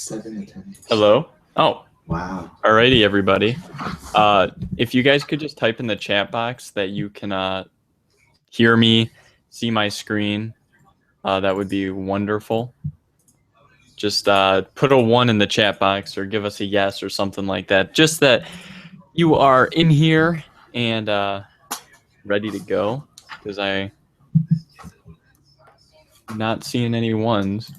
7 and 10. Hello? Oh, Wow. alrighty, everybody. If you guys could just type in the chat box that you can hear me, see my screen, that would be wonderful. Just put a 1 in the chat box or give us a yes or something like that. Just that you are in here and ready to go, because I'm not seeing any ones.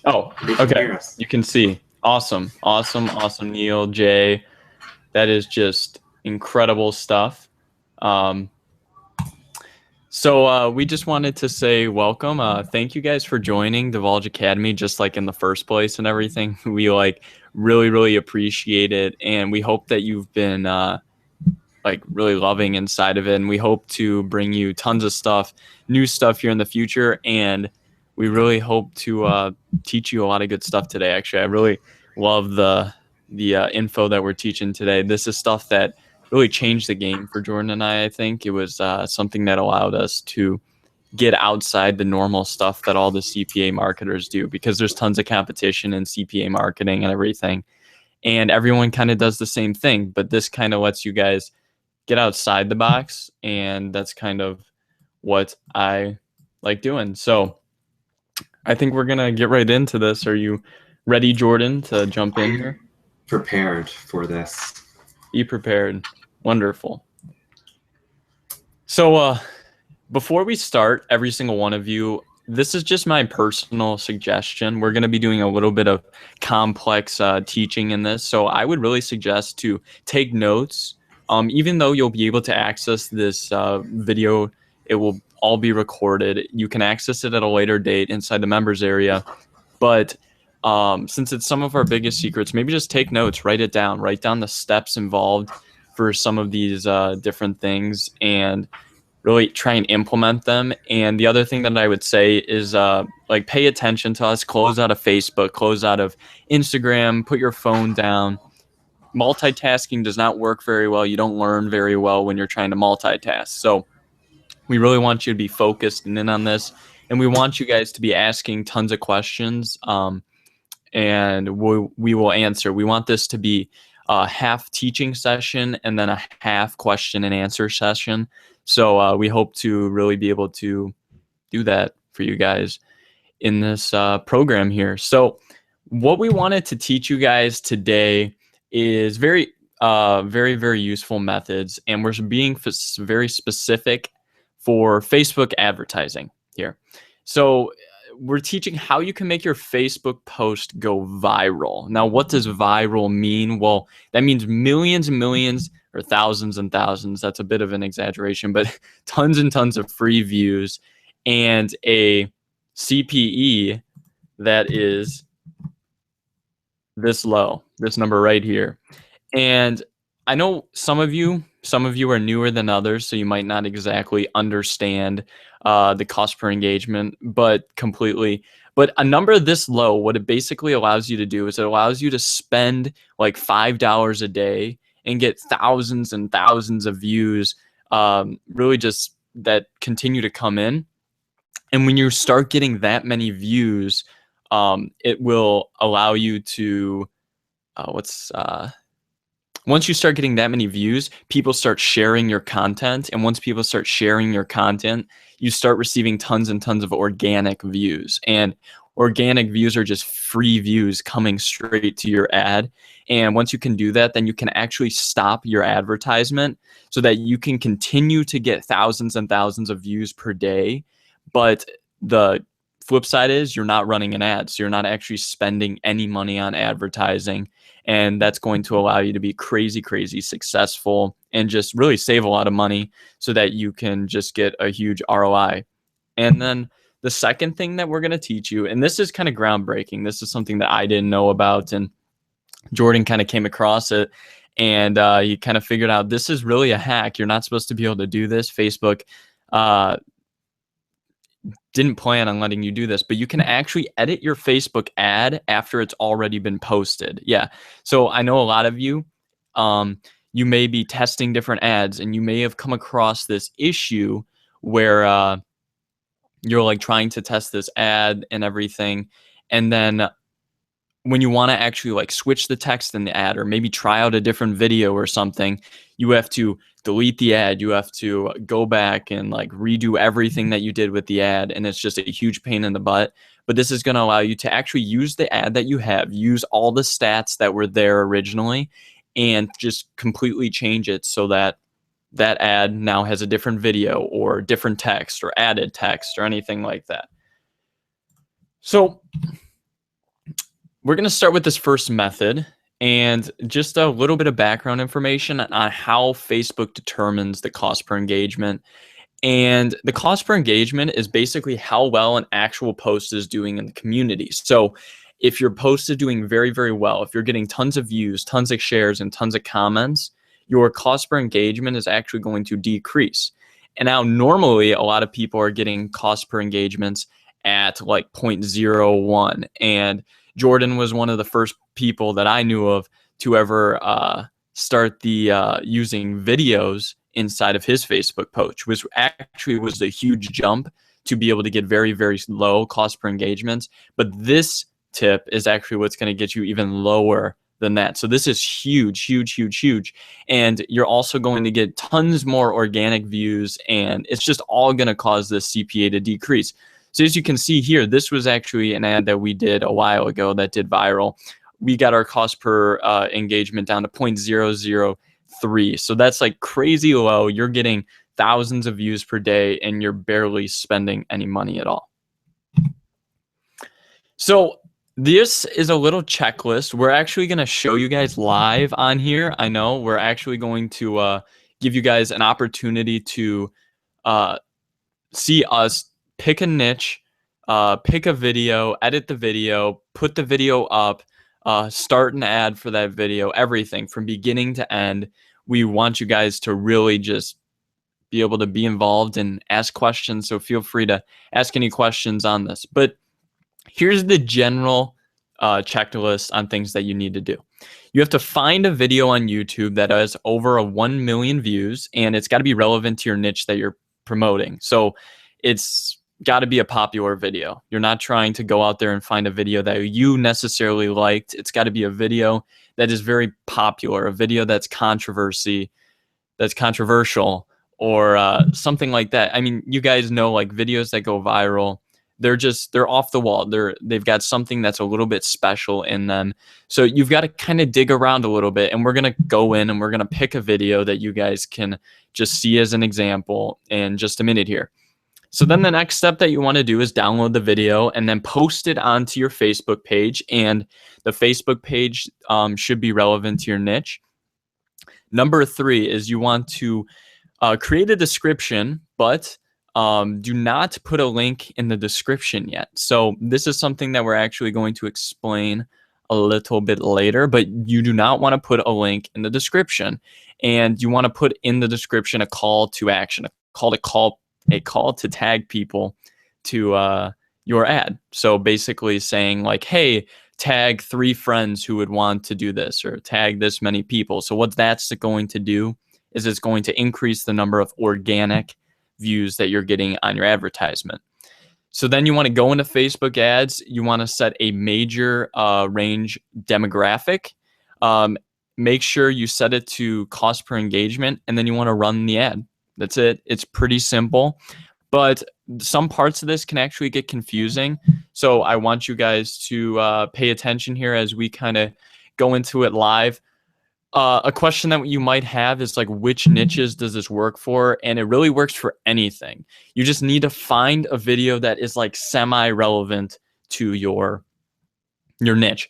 Oh, okay. You can see. Awesome, Neil, Jay. That is just incredible stuff. So we just wanted to say welcome. Thank you guys for joining Divulge Academy, just like in the first place and everything. We really appreciate it, and we hope that you've been really loving inside of it. And we hope to bring you tons of stuff, new stuff here in the future, and we really hope to teach you a lot of good stuff today. Actually, I really love the info that we're teaching today. This is stuff that really changed the game for Jordan and I think it was something that allowed us to get outside the normal stuff that all the CPA marketers do, because there's tons of competition in CPA marketing and everything, and everyone kind of does the same thing. But this kind of lets you guys get outside the box, and that's kind of what I like doing. So I think we're gonna get right into this. Are you ready, Jordan, to jump in here? Prepared for this. Be prepared. Wonderful. So before we start, every single one of you, this is just my personal suggestion. We're going to be doing a little bit of complex teaching in this, so I would really suggest to take notes. Even though you'll be able to access this video, it will all be recorded. You can access it at a later date inside the members area. But since it's some of our biggest secrets, maybe just take notes, write it down, write down the steps involved for some of these different things, and really try and implement them. And the other thing that I would say is pay attention to us, close out of Facebook, close out of Instagram, put your phone down. Multitasking does not work very well. You don't learn very well when you're trying to multitask. So we really want you to be focused and in on this. And we want you guys to be asking tons of questions, and we will answer. We want this to be a half teaching session and then a half question and answer session. So we hope to really be able to do that for you guys in this program here. So what we wanted to teach you guys today is very useful methods, and we're being very specific for Facebook advertising here. So we're teaching how you can make your Facebook post go viral. Now, what does viral mean? Well, that means millions and millions, or thousands and thousands. That's a bit of an exaggeration, but tons and tons of free views and a CPE that is this low, this number right here. And I know some of you are newer than others, so you might not exactly understand the cost per engagement, but a number this low, what it basically allows you to do is it allows you to spend like $5 a day and get thousands and thousands of views, really just that continue to come in. And when you start getting that many views, it will allow you to, once you start getting that many views, people start sharing your content. And once people start sharing your content, you start receiving tons and tons of organic views. And organic views are just free views coming straight to your ad. And once you can do that, then you can actually stop your advertisement so that you can continue to get thousands and thousands of views per day. But the flip side is you're not running an ad, so you're not actually spending any money on advertising. And that's going to allow you to be crazy successful and just really save a lot of money so that you can just get a huge ROI. And then the second thing that we're going to teach you, and this is kind of groundbreaking, this is something that I didn't know about, and Jordan kind of came across it, and he kind of figured out this is really a hack. You're not supposed to be able to do this. Facebook didn't plan on letting you do this, but you can actually edit your Facebook ad after it's already been posted. Yeah. So I know a lot of you, you may be testing different ads, and you may have come across this issue where you're like trying to test this ad and everything. And then when you want to actually like switch the text in the ad or maybe try out a different video or something, you have to delete the ad. You have to go back and like redo everything that you did with the ad. And it's just a huge pain in the butt. But this is going to allow you to actually use the ad that you have, use all the stats that were there originally, and just completely change it so that that ad now has a different video or different text or added text or anything like that. So we're going to start with this first method and just a little bit of background information on how Facebook determines the cost per engagement. And the cost per engagement is basically how well an actual post is doing in the community. So if your post is doing very, very well, if you're getting tons of views, tons of shares, and tons of comments, your cost per engagement is actually going to decrease. And now normally a lot of people are getting cost per engagements at like 0.01. And Jordan was one of the first people that I knew of to ever start the using videos inside of his Facebook post, which actually was a huge jump to be able to get very, very low cost per engagements. But this tip is actually what's going to get you even lower than that. So this is huge, huge, huge, huge. And you're also going to get tons more organic views, and it's just all going to cause this CPA to decrease. So as you can see here, this was actually an ad that we did a while ago that did viral. We got our cost per engagement down to 0.003. So that's like crazy low. You're getting thousands of views per day and you're barely spending any money at all. So this is a little checklist. We're actually going to show you guys live on here. I know we're actually going to give you guys an opportunity to see us pick a niche, pick a video, edit the video, put the video up, start an ad for that video, everything from beginning to end. We want you guys to really just be able to be involved and ask questions. So feel free to ask any questions on this. But here's the general checklist on things that you need to do. You have to find a video on YouTube that has over 1 million views, and it's got to be relevant to your niche that you're promoting. So it's got to be a popular video. You're not trying to go out there and find a video that you necessarily liked. It's got to be a video that is very popular, a video that's controversial, or something like that. I mean, you guys know like videos that go viral, they're off the wall. They've got something that's a little bit special in them. So you've got to kind of dig around a little bit, and we're going to go in and we're going to pick a video that you guys can just see as an example in just a minute here. So then the next step that you want to do is download the video and then post it onto your Facebook page. And the Facebook page should be relevant to your niche. Number 3 is you want to create a description, but do not put a link in the description yet. So this is something that we're actually going to explain a little bit later, but you do not want to put a link in the description. And you want to put in the description a call to action, a call to tag people to your ad. So basically saying like, hey, tag 3 friends who would want to do this, or tag this many people. So what that's going to do is it's going to increase the number of organic views that you're getting on your advertisement. So then you want to go into Facebook ads. You want to set a major range demographic. Make sure you set it to cost per engagement, and then you want to run the ad. That's it. It's pretty simple, but some parts of this can actually get confusing. So I want you guys to pay attention here as we kind of go into it live. A question that you might have is like, which niches does this work for? And it really works for anything. You just need to find a video that is like semi-relevant to your niche.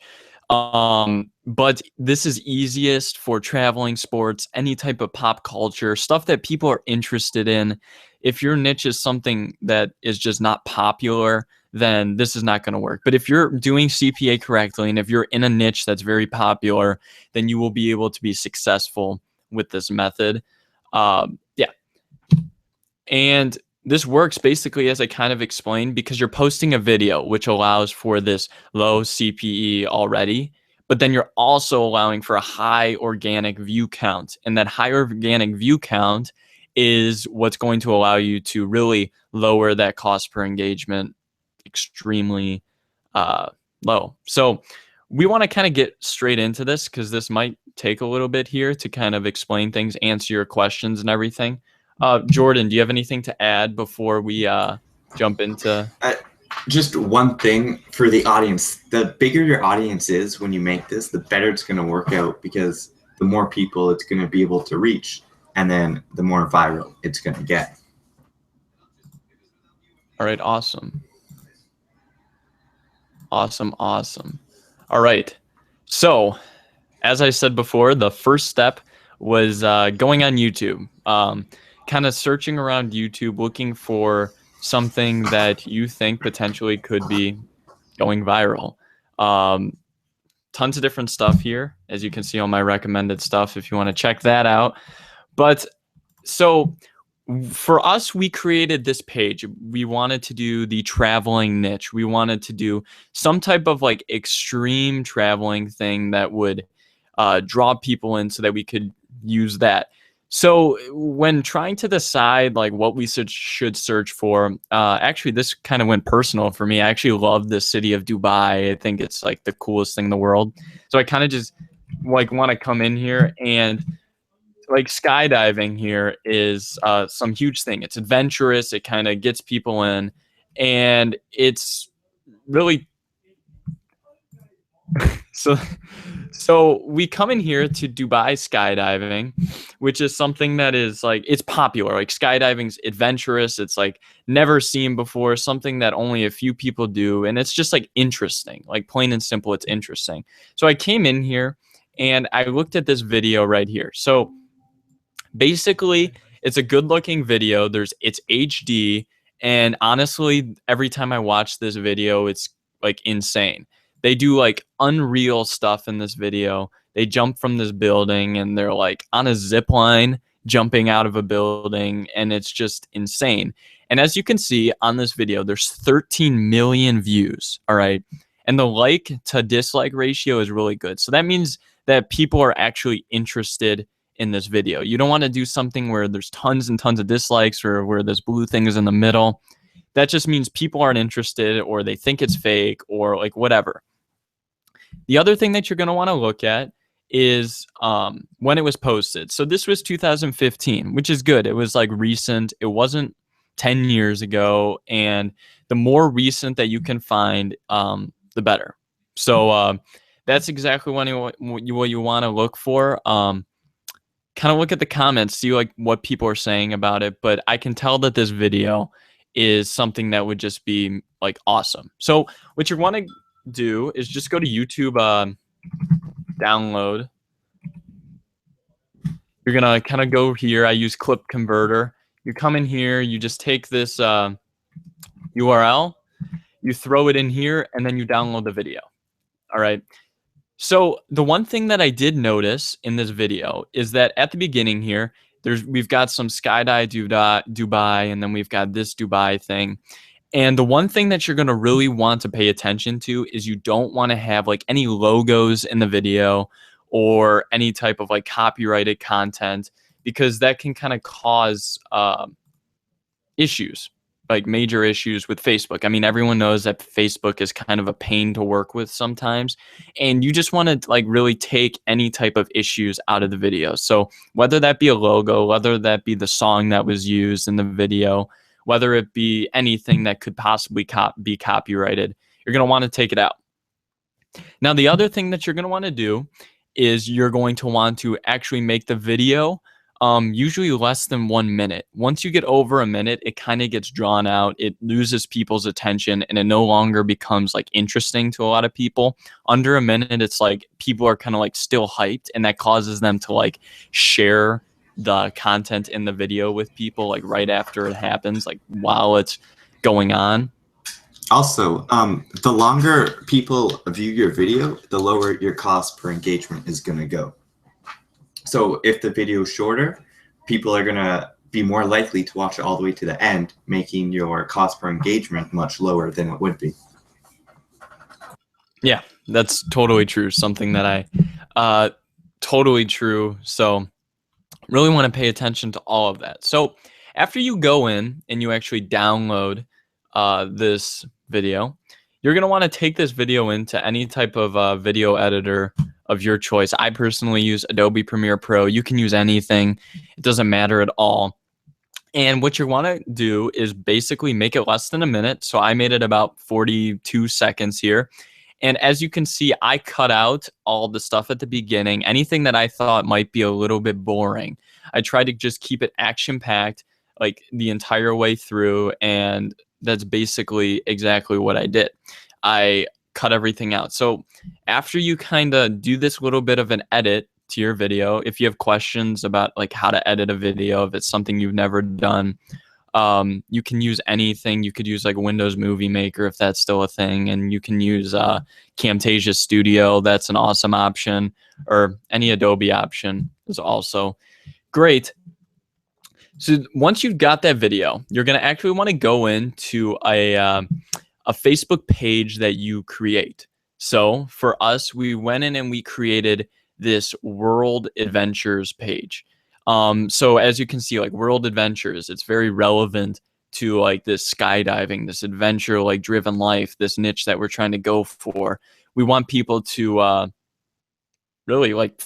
But this is easiest for traveling, sports, any type of pop culture, stuff that people are interested in. If your niche is something that is just not popular, then this is not going to work. But if you're doing CPA correctly, and if you're in a niche that's very popular, then you will be able to be successful with this method. Yeah. And this works basically as I kind of explained, because you're posting a video, which allows for this low CPE already, but then you're also allowing for a high organic view count. And that high organic view count is what's going to allow you to really lower that cost per engagement extremely low. So we want to kind of get straight into this because this might take a little bit here to kind of explain things, answer your questions and everything. Jordan, do you have anything to add before we jump into? Just one thing for the audience. The bigger your audience is when you make this, the better it's going to work out, because the more people it's going to be able to reach, and then the more viral it's going to get. All right, awesome. Awesome. All right. So, as I said before, the first step was going on YouTube, kind of searching around YouTube, looking for something that you think potentially could be going viral. Tons of different stuff here, as you can see on my recommended stuff if you want to check that out. But so for us, we created this page. We wanted to do the traveling niche. We wanted to do some type of like extreme traveling thing that would draw people in so that we could use that. So when trying to decide like what we should search for, actually this kind of went personal for me. I actually love the city of Dubai. I think it's like the coolest thing in the world. So I kind of just like want to come in here, and like skydiving here is some huge thing. It's adventurous. It kind of gets people in, and it's really so. So we come in here to Dubai skydiving, which is something that is like, it's popular. Like skydiving's adventurous. It's like never seen before, something that only a few people do. And it's just like interesting, like plain and simple. It's interesting. So I came in here and I looked at this video right here. So basically it's a good looking video. It's HD. And honestly, every time I watch this video, it's like insane. They do like unreal stuff in this video. They jump from this building and they're like on a zip line jumping out of a building, and it's just insane. And as you can see on this video, there's 13 million views. All right. And the like to dislike ratio is really good. So that means that people are actually interested in this video. You don't want to do something where there's tons and tons of dislikes or where this blue thing is in the middle. That just means people aren't interested, or they think it's fake, or like whatever. The other thing that you're going to want to look at is when it was posted. So this was 2015, which is good. It was like recent. It wasn't 10 years ago. And the more recent that you can find, the better. So that's exactly what you want to look for. Kind of look at the comments, see like what people are saying about it. But I can tell that this video is something that would just be like awesome. So what you want to do is just go to YouTube, download. You're gonna kind of go here. I use Clip Converter. You come in here, you just take this URL, you throw it in here, and then you download the video. All right. So the one thing that I did notice in this video is that at the beginning here, we've got some skydive Dubai, and then we've got this Dubai thing. And the one thing that you're going to really want to pay attention to is you don't want to have like any logos in the video or any type of like copyrighted content, because that can kind of cause issues, like major issues with Facebook. I mean, everyone knows that Facebook is kind of a pain to work with sometimes, and you just want to like really take any type of issues out of the video. So whether that be a logo, whether that be the song that was used in the video, whether it be anything that could possibly be copyrighted, you're going to want to take it out. Now, the other thing that you're going to want to do is you're going to want to actually make the video usually less than 1 minute. Once you get over a minute, it kind of gets drawn out. It loses people's attention, and it no longer becomes like interesting to a lot of people. Under a minute, it's like people are kind of like still hyped, and that causes them to like share the content in the video with people like right after it happens, like while it's going on. Also, the longer people view your video, the lower your cost per engagement is going to go. So if the video is shorter, people are going to be more likely to watch it all the way to the end, making your cost per engagement much lower than it would be. Yeah, that's totally true. Something that totally true. So Really want to pay attention to all of that. So after you go in and you actually download this video, you're going to want to take this video into any type of video editor of your choice. I personally use Adobe Premiere Pro. You can use anything. It doesn't matter at all. And what you want to do is basically make it less than a minute. So I made it about 42 seconds here. And as you can see, I cut out all the stuff at the beginning, anything that I thought might be a little bit boring. I tried to just keep it action-packed like the entire way through, and that's basically exactly what I did. I cut everything out. So after you kind of do this little bit of an edit to your video, if you have questions about like how to edit a video, if it's something you've never done, you can use anything. You could use like Windows Movie Maker if that's still a thing, and you can use Camtasia Studio. That's an awesome option, or any Adobe option is also great. So once you've got that video, you're going to actually want to go into a Facebook page that you create. So for us, we went in and we created this World Adventures page. So as you can see, like World Adventures, it's very relevant to like this skydiving, this adventure like driven life, this niche that we're trying to go for. We want people to really like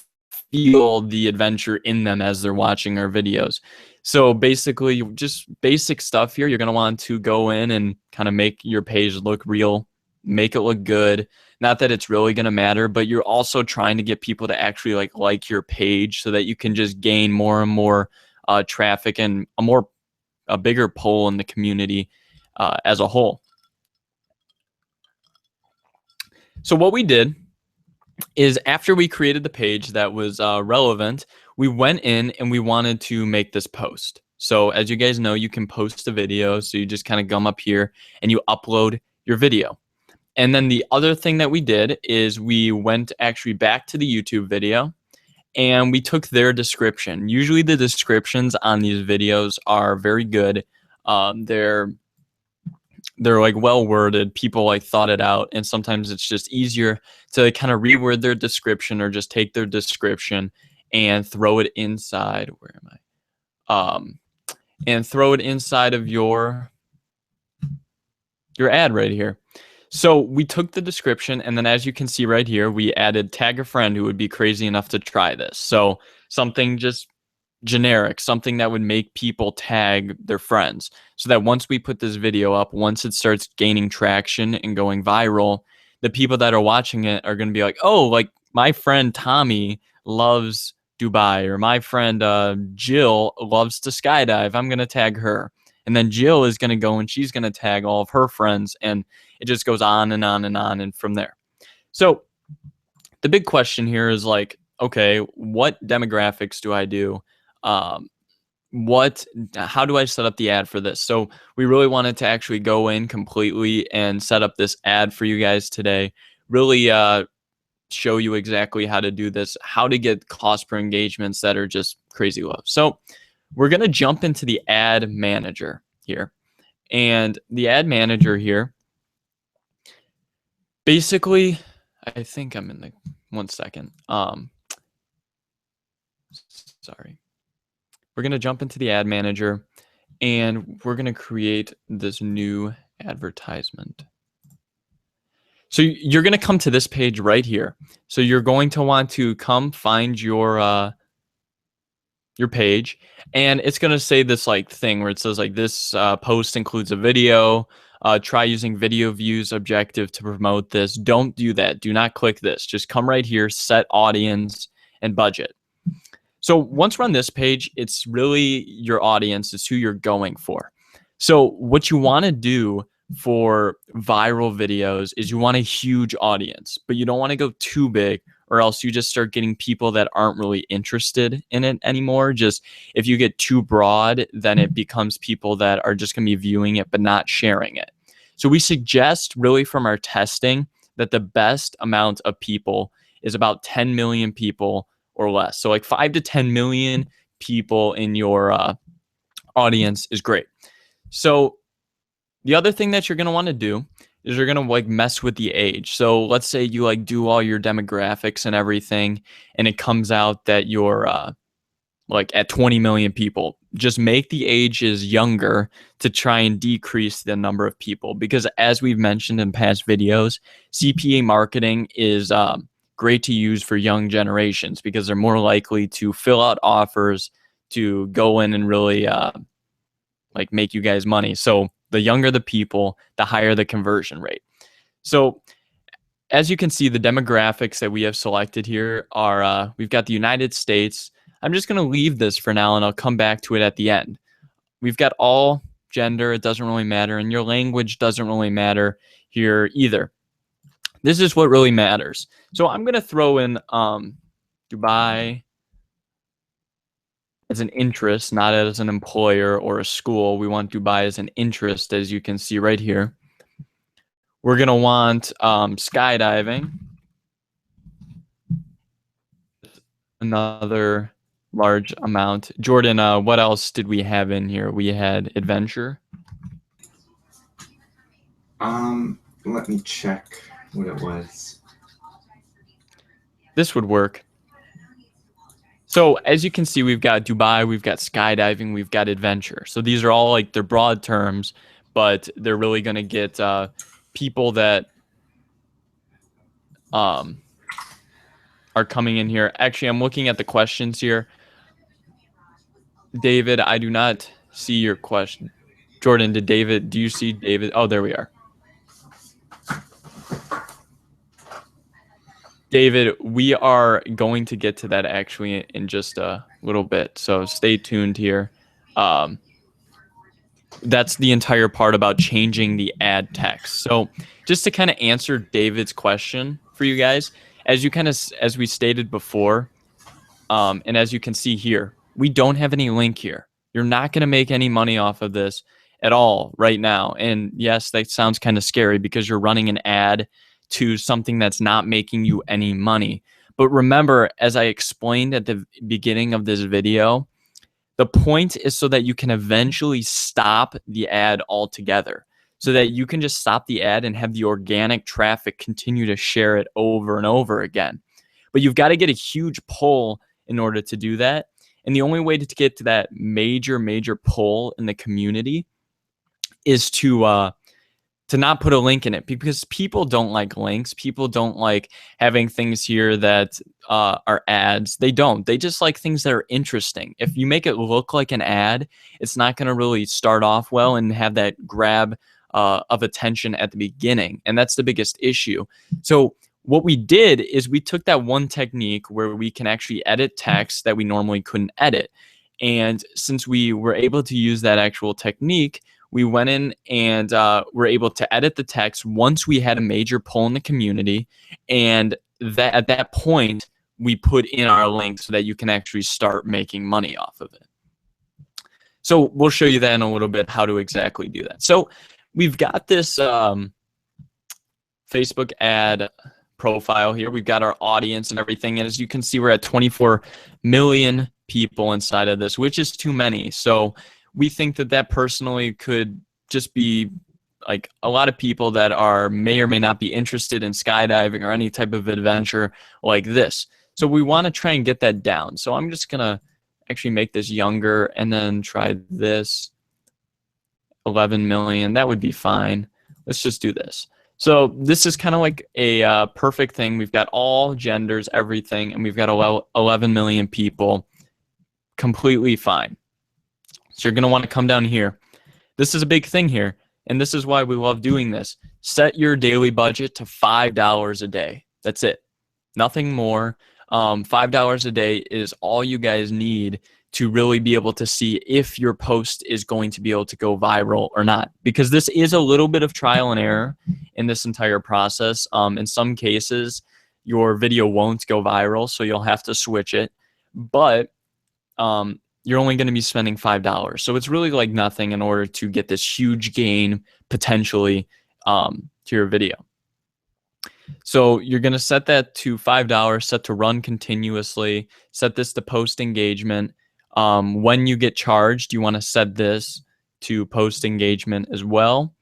feel the adventure in them as they're watching our videos. So basically just basic stuff here. You're going to want to go in and kind of make your page look real, make it look good. Not that it's really going to matter, but you're also trying to get people to actually like your page so that you can just gain more and more traffic and a bigger pull in the community as a whole. So what we did is after we created the page that was relevant, we went in and we wanted to make this post. So as you guys know, you can post a video. So you just kind of come up here and you upload your video. And then the other thing that we did is we went actually back to the YouTube video and we took their description. Usually the descriptions on these videos are very good. They're like well worded. People like thought it out, and sometimes it's just easier to kind of reword their description or just take their description and throw it inside. Where am I? And throw it inside of your ad right here. So we took the description, and then as you can see right here, we added tag a friend who would be crazy enough to try this. So something just generic, something that would make people tag their friends, so that once we put this video up, once it starts gaining traction and going viral, the people that are watching it are going to be like, oh, like my friend Tommy loves Dubai, or my friend Jill loves to skydive. I'm going to tag her. And then Jill is going to go and she's going to tag all of her friends, and it just goes on and on and on and from there. So the big question here is like, okay, what demographics do I do? How do I set up the ad for this? So we really wanted to actually go in completely and set up this ad for you guys today. Really show you exactly how to do this, how to get cost per engagements that are just crazy low. So we're going to jump into the ad manager here. And the ad manager here, basically, I think I'm in the 1 second. Sorry. We're going to jump into the ad manager and we're going to create this new advertisement. So you're going to come to this page right here. So you're going to want to come find your page, and it's going to say this like thing where it says like this post includes a video. Try using video views objective to promote this. Don't do that. Do not click this. Just come right here, set audience and budget. So once we're on this page, it's really your audience. It's who you're going for. So what you want to do for viral videos is you want a huge audience, but you don't want to go too big, or else you just start getting people that aren't really interested in it anymore. Just if you get too broad, then it becomes people that are just going to be viewing it but not sharing it. So we suggest really from our testing that the best amount of people is about 10 million people or less. So like 5 to 10 million people in your audience is great. So the other thing that you're going to want to do is you're going to like mess with the age. So let's say you like do all your demographics and everything, and it comes out that your like at 20 million people. Just make the ages younger to try and decrease the number of people, because as we've mentioned in past videos, CPA marketing is great to use for young generations because they're more likely to fill out offers to go in and really like make you guys money. So the younger the people, the higher the conversion rate. So as you can see, the demographics that we have selected here are, we've got the United States. I'm just going to leave this for now, and I'll come back to it at the end. We've got all gender. It doesn't really matter. And your language doesn't really matter here either. This is what really matters. So I'm going to throw in Dubai as an interest, not as an employer or a school. We want Dubai as an interest, as you can see right here. We're going to want skydiving. Another large amount. Jordan, what else did we have in here? We had adventure. Let me check what it was. This would work. So as you can see, we've got Dubai, we've got skydiving, we've got adventure. So these are all like, they're broad terms, but they're really going to get people that are coming in here. Actually, I'm looking at the questions here. David, I do not see your question. Jordan, do you see David? Oh, there we are. David, we are going to get to that actually in just a little bit. So stay tuned here. That's the entire part about changing the ad text. So just to kind of answer David's question for you guys, as we stated before, and as you can see here, we don't have any link here. You're not going to make any money off of this at all right now. And yes, that sounds kind of scary because you're running an ad to something that's not making you any money. But remember, as I explained at the beginning of this video, the point is so that you can eventually stop the ad altogether, so that you can just stop the ad and have the organic traffic continue to share it over and over again. But you've got to get a huge pull in order to do that. And the only way to get to that major pull in the community is to not put a link in it, because people don't like links. People don't like having things here that are ads. They don't. They just like things that are interesting. If you make it look like an ad, it's not going to really start off well and have that grab of attention at the beginning. And that's the biggest issue. So what we did is we took that one technique where we can actually edit text that we normally couldn't edit. And since we were able to use that actual technique, we went in and were able to edit the text once we had a major pull in the community. And that at that point, we put in our link so that you can actually start making money off of it. So we'll show you that in a little bit, how to exactly do that. So we've got this Facebook ad profile here. We've got our audience and everything. And as you can see, we're at 24 million people inside of this, which is too many. So we think that personally could just be like a lot of people that may or may not be interested in skydiving or any type of adventure like this. So we want to try and get that down. So I'm just going to actually make this younger and then try this. 11 million, that would be fine. Let's just do this. So this is kind of like a perfect thing. We've got all genders, everything, and we've got 11 million people. Completely fine. So you're going to want to come down here. This is a big thing here, and this is why we love doing this. Set your daily budget to $5 a day. That's it. Nothing more. $5 a day is all you guys need to really be able to see if your post is going to be able to go viral or not. Because this is a little bit of trial and error in this entire process. In some cases, your video won't go viral, so you'll have to switch it. But you're only going to be spending $5. So it's really like nothing in order to get this huge gain potentially to your video. So you're going to set that to $5, set to run continuously, set this to post engagement. When you get charged, you want to set this to post engagement as well.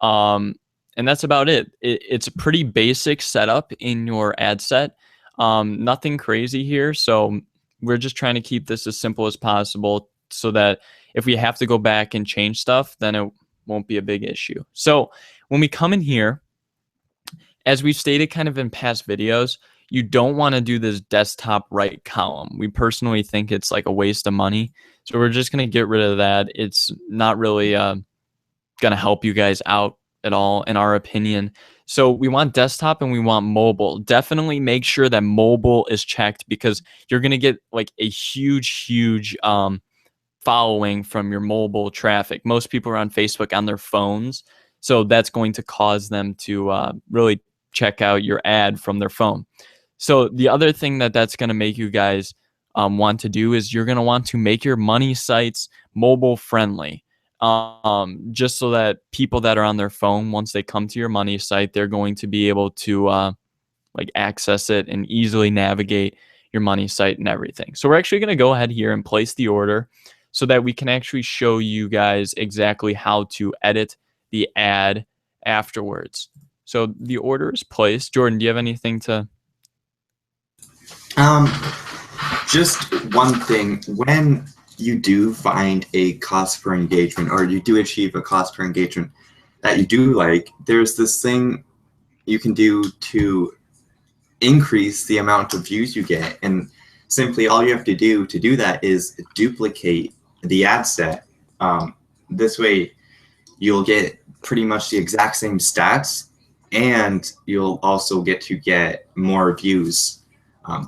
And that's about it. It's a pretty basic setup in your ad set. Nothing crazy here. So we're just trying to keep this as simple as possible so that if we have to go back and change stuff, then it won't be a big issue. So when we come in here, as we've stated kind of in past videos, you don't want to do this desktop right column. We personally think it's like a waste of money. So we're just going to get rid of that. It's not really going to help you guys out at all, in our opinion. So we want desktop and we want mobile. Definitely make sure that mobile is checked, because you're going to get like a huge following from your mobile traffic. Most people are on Facebook on their phones. So that's going to cause them to really check out your ad from their phone. So the other thing that's going to make you guys want to do is you're going to want to make your money sites mobile friendly. Just so that people that are on their phone, once they come to your money site, they're going to be able to like access it and easily navigate your money site and everything. So we're actually going to go ahead here and place the order so that we can actually show you guys exactly how to edit the ad afterwards. So the order is placed. Jordan, do you have anything to? Just one thing. When you do find a cost per engagement, or you do achieve a cost per engagement that you do like, there's this thing you can do to increase the amount of views you get. And simply all you have to do that is duplicate the ad set. This way you'll get pretty much the exact same stats, and you'll also get more views,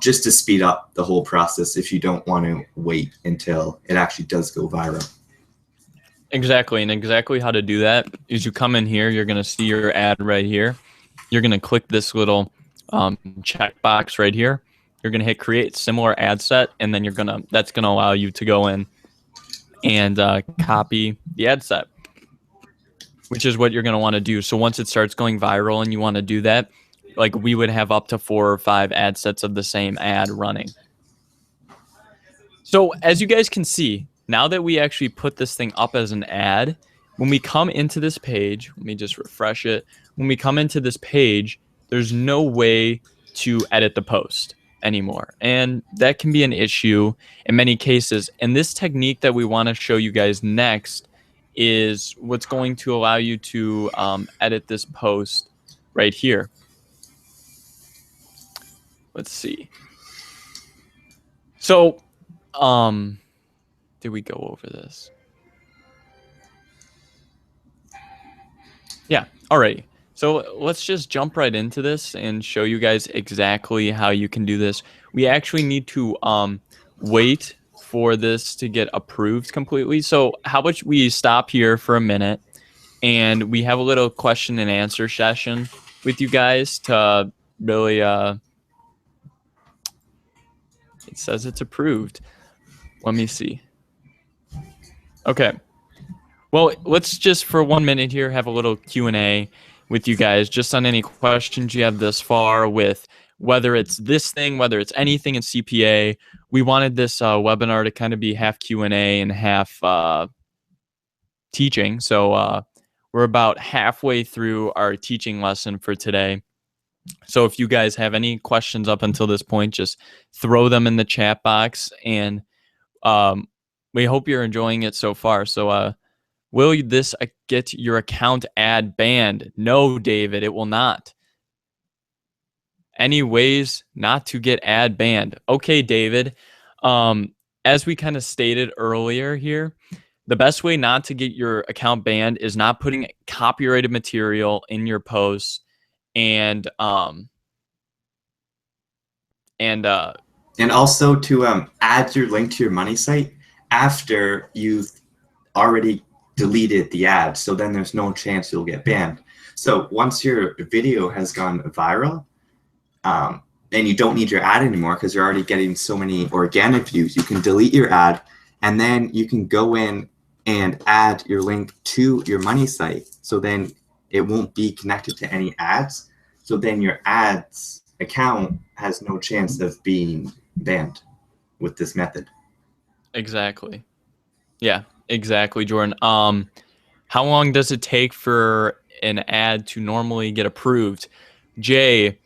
just to speed up the whole process if you don't want to wait until it actually does go viral. Exactly. And exactly how to do that is you come in here, you're going to see your ad right here. You're going to click this little checkbox right here. You're going to hit create similar ad set, and then that's going to allow you to go in and copy the ad set, which is what you're going to want to do. So once it starts going viral and you want to do that, like we would have up to 4 or 5 ad sets of the same ad running. So as you guys can see, now that we actually put this thing up as an ad, when we come into this page, let me just refresh it. When we come into this page, there's no way to edit the post anymore. And that can be an issue in many cases. And this technique that we want to show you guys next is what's going to allow you to edit this post right here. Let's see. So, did we go over this? Yeah, alrighty. So let's just jump right into this and show you guys exactly how you can do this. We actually need to wait for this to get approved completely. So how about we stop here for a minute and we have a little question and answer session with you guys to really, it says it's approved. Let me see. Okay. Well, let's just for 1 minute here have a little Q&A with you guys just on any questions you have thus far with whether it's this thing, whether it's anything in CPA. We wanted this webinar to kind of be half Q&A and half teaching. So we're about halfway through our teaching lesson for today. So if you guys have any questions up until this point, just throw them in the chat box, and we hope you're enjoying it so far. So will this get your account ad banned? No, David, it will not. Any ways not to get ad banned? Okay, David. As we kind of stated earlier here, the best way not to get your account banned is not putting copyrighted material in your posts, and also to add your link to your money site after you've already deleted the ad, so then there's no chance you'll get banned. So once your video has gone viral, and you don't need your ad anymore because you're already getting so many organic views, you can delete your ad, and then you can go in and add your link to your money site. So then it won't be connected to any ads. So then your ads account has no chance of being banned with this method. Exactly. Yeah, exactly, Jordan. How long does it take for an ad to normally get approved? Jay,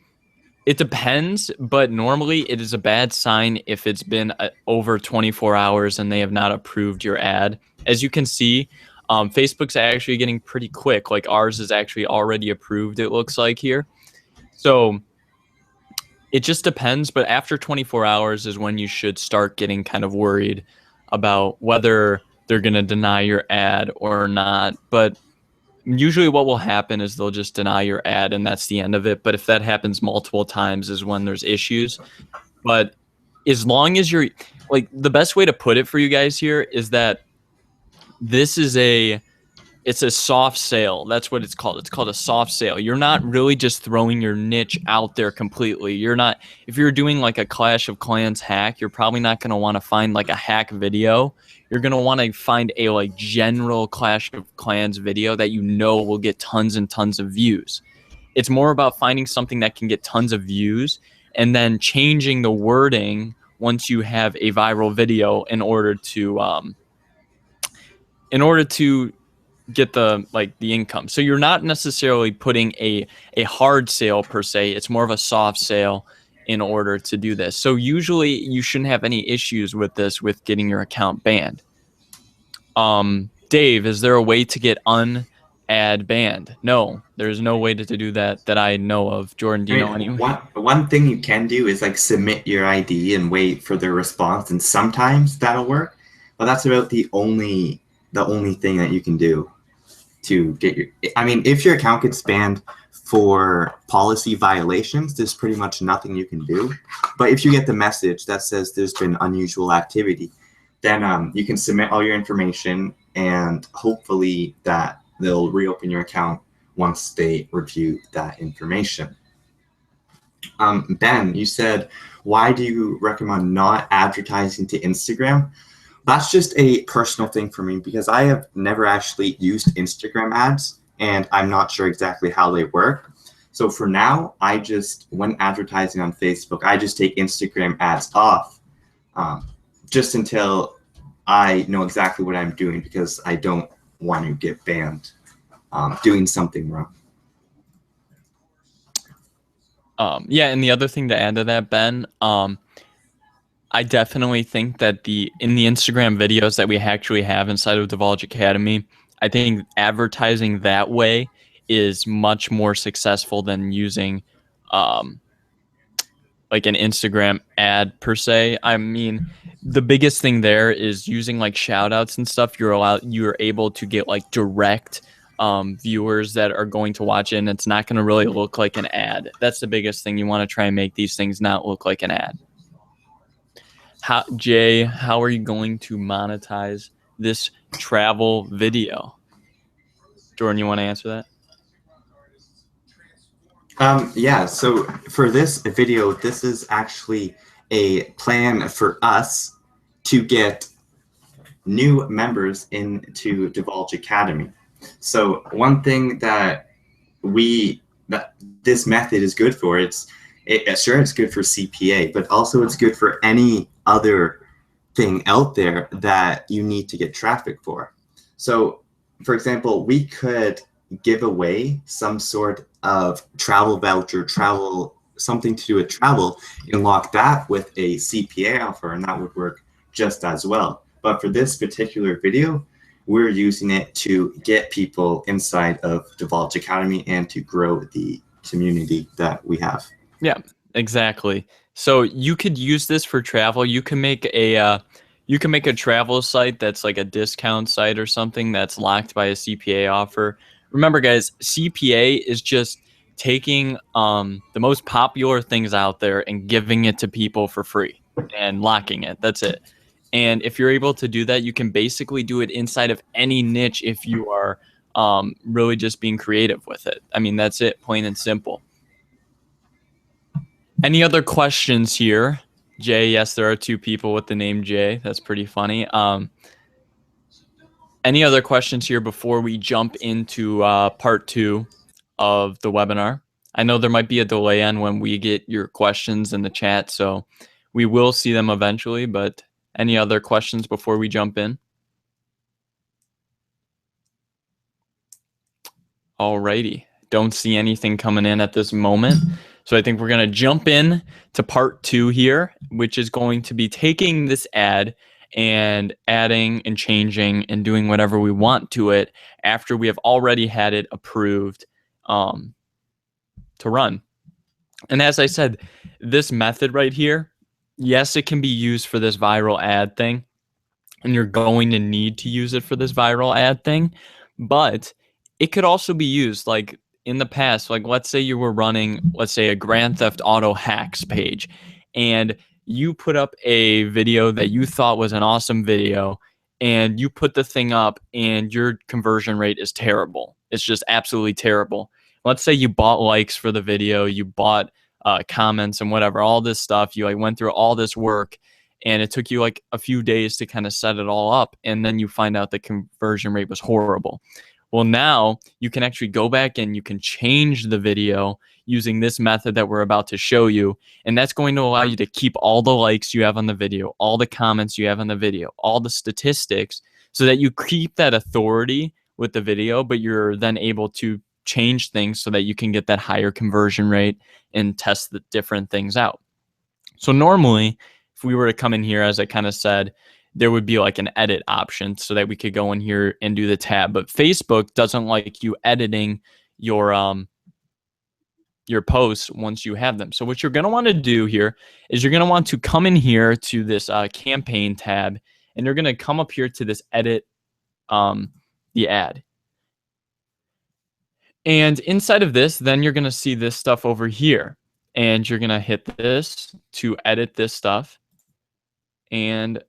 It depends, but normally it is a bad sign if it's been over 24 hours and they have not approved your ad. As you can see, Facebook's actually getting pretty quick. Like ours is actually already approved, it looks like here. So it just depends, but after 24 hours is when you should start getting kind of worried about whether they're going to deny your ad or not. But usually what will happen is they'll just deny your ad and that's the end of it. But if that happens multiple times is when there's issues. But as long as you're like, the best way to put it for you guys here is that this is it's a soft sale. That's what it's called. It's called a soft sale. You're not really just throwing your niche out there completely. You're not, if you're doing like a Clash of Clans hack, you're probably not going to want to find like a hack video. You're going to want to find a like general Clash of Clans video that you know will get tons and tons of views. It's more about finding something that can get tons of views and then changing the wording once you have a viral video in order to get the income. So you're not necessarily putting a hard sale per se. It's more of a soft sale in order to do this. So usually you shouldn't have any issues with this, with getting your account banned. Dave, is there a way to get ad banned? No, there's no way to do that I know of. Jordan, do you know any? One thing you can do is like submit your ID and wait for their response, and sometimes that'll work. But that's about the only thing that you can do to get your, I mean, if your account gets banned for policy violations, there's pretty much nothing you can do. But if you get the message that says there's been unusual activity, then you can submit all your information and hopefully that they'll reopen your account once they review that information. Ben, you said, why do you recommend not advertising to Instagram? That's just a personal thing for me because I have never actually used Instagram ads and I'm not sure exactly how they work. So for now, when advertising on Facebook, I just take Instagram ads off just until I know exactly what I'm doing because I don't want to get banned doing something wrong. Yeah, and the other thing to add to that, Ben, I definitely think that in the Instagram videos that we actually have inside of Divulge Academy, I think advertising that way is much more successful than using like an Instagram ad per se. I mean, the biggest thing there is using like shout outs and stuff. You're able to get like direct viewers that are going to watch it, and it's not going to really look like an ad. That's the biggest thing. You want to try and make these things not look like an ad. Jay, how are you going to monetize this travel video? Jordan, you want to answer that? Yeah, so for this video, this is actually a plan for us to get new members into Divulge Academy. So one thing that this method is good for, sure, it's good for CPA, but also it's good for any other thing out there that you need to get traffic for. So for example, we could give away some sort of travel voucher, something to do with travel, and lock that with a CPA offer, and that would work just as well. But for this particular video, we're using it to get people inside of Divulge Academy and to grow the community that we have. Yeah, exactly. So you could use this for travel. You can make a travel site that's like a discount site or something that's locked by a CPA offer. Remember, guys, CPA is just taking the most popular things out there and giving it to people for free and locking it. That's it. And if you're able to do that, you can basically do it inside of any niche if you are really just being creative with it. I mean, that's it, plain and simple. Any other questions here? Jay, yes, there are two people with the name Jay. That's pretty funny. Any other questions here before we jump into part 2 of the webinar? I know there might be a delay on when we get your questions in the chat, so we will see them eventually, but any other questions before we jump in? Alrighty. Don't see anything coming in at this moment. So I think we're going to jump in to part 2 here, which is going to be taking this ad and adding and changing and doing whatever we want to it after we have already had it approved to run. And as I said, this method right here, yes, it can be used for this viral ad thing, and you're going to need to use it for this viral ad thing, but it could also be used like in the past. Like, let's say you were running, let's say, a Grand Theft Auto hacks page, and you put up a video that you thought was an awesome video, and you put the thing up and your conversion rate is terrible. It's just absolutely terrible. Let's say you bought likes for the video, you bought comments and whatever, all this stuff. You like went through all this work, and it took you like a few days to kind of set it all up, and then you find out the conversion rate was horrible. Well, now you can actually go back and you can change the video using this method that we're about to show you, and that's going to allow you to keep all the likes you have on the video, all the comments you have on the video, all the statistics, so that you keep that authority with the video, but you're then able to change things so that you can get that higher conversion rate and test the different things out. So normally, if we were to come in here, as I kind of said, there would be like an edit option so that we could go in here and do the tab. But Facebook doesn't like you editing your posts once you have them. So what you're going to want to do here is you're going to want to come in here to this campaign tab, and you're going to come up here to this edit the ad. And inside of this, then you're going to see this stuff over here, and you're going to hit this to edit this stuff. And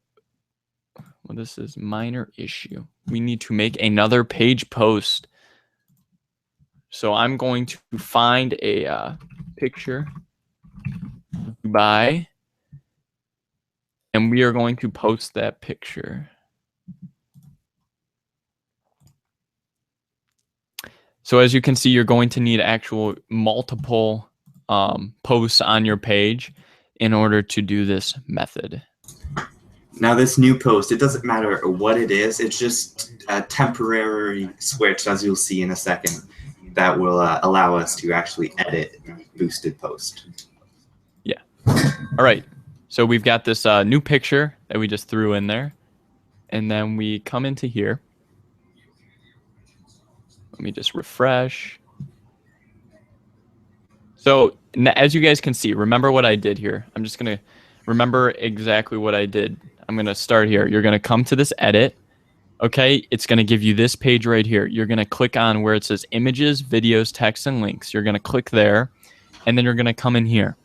well, this is minor issue. We need to make another page post. So I'm going to find a picture of Dubai, and we are going to post that picture. So as you can see, you're going to need actual multiple posts on your page in order to do this method. Now this new post, it doesn't matter what it is, it's just a temporary switch, as you'll see in a second, that will allow us to actually edit boosted post. Yeah. All right. So we've got this new picture that we just threw in there, and then we come into here. Let me just refresh. So as you guys can see, remember what I did here. I'm just going to remember exactly what I did. I'm going to start here. You're going to come to this edit. Okay, it's going to give you this page right here. You're going to click on where it says images, videos, text, and links. You're going to click there, and then you're going to come in here.